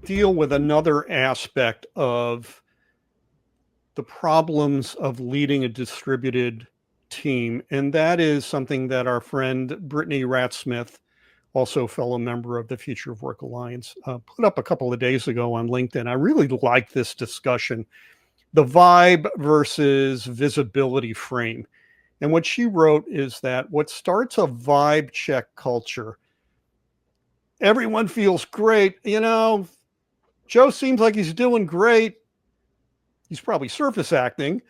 deal with another aspect of the problems of leading a distributed team. And that is something that our friend Brittany Ratsmith, also fellow member of the Future of Work Alliance, put up a couple of days ago on LinkedIn. I really like this discussion, the vibe versus visibility frame. And what she wrote is that what starts a vibe check culture, everyone feels great. Joe seems like he's doing great. He's probably surface acting.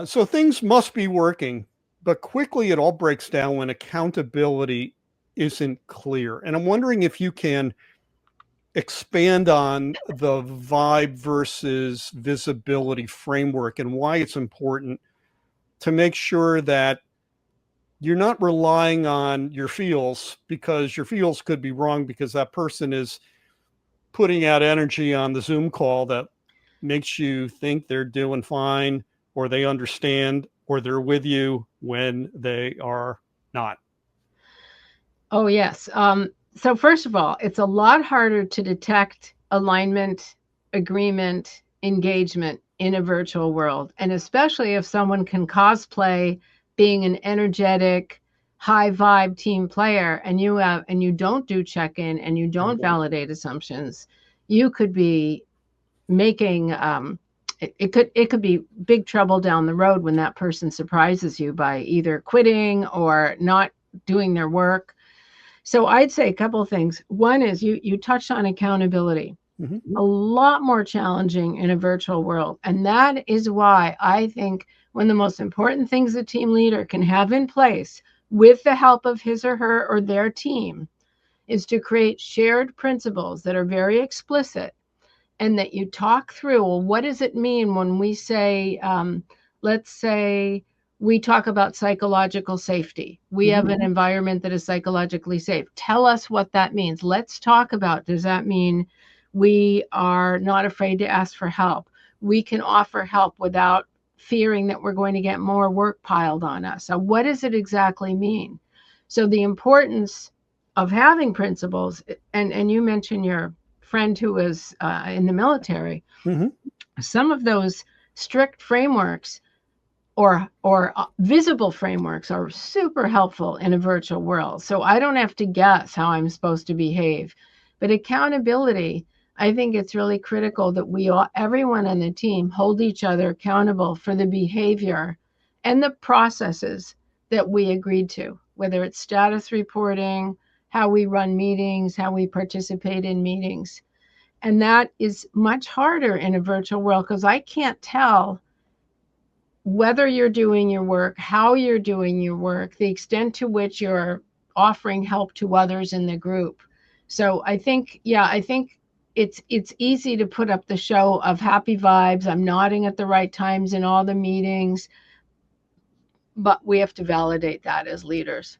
So things must be working. But quickly it all breaks down when accountability isn't clear. And I'm wondering if you can expand on the vibe versus visibility framework and why it's important to make sure that you're not relying on your feels, because your feels could be wrong because that person is putting out energy on the Zoom call that makes you think they're doing fine, or they understand, or they're with you when they are not. Oh, yes. So first of all, it's a lot harder to detect alignment, agreement, engagement in a virtual world. And especially if someone can cosplay being an energetic, high vibe team player and you don't do check-in and you don't validate assumptions, you could be making it could be big trouble down the road when that person surprises you by either quitting or not doing their work. So I'd say a couple of things. One is you touched on accountability. A lot more challenging in a virtual world. And that is why I think one of the most important things a team leader can have in place with the help of his or her or their team is to create shared principles that are very explicit and that you talk through, well, what does it mean when we say, let's say we talk about psychological safety. We have an environment that is psychologically safe. Tell us what that means. Let's talk about, does that mean we are not afraid to ask for help? We can offer help without fearing that we're going to get more work piled on us. So what does it exactly mean? So the importance of having principles, and you mentioned your friend who was in the military, some of those strict frameworks or visible frameworks are super helpful in a virtual world. So I don't have to guess how I'm supposed to behave. But accountability, I think it's really critical that we all, everyone on the team, hold each other accountable for the behavior and the processes that we agreed to, whether it's status reporting, how we run meetings, how we participate in meetings. And that is much harder in a virtual world because I can't tell whether you're doing your work, how you're doing your work, the extent to which you're offering help to others in the group. So I think it's easy to put up the show of happy vibes. I'm nodding at the right times in all the meetings, but we have to validate that as leaders.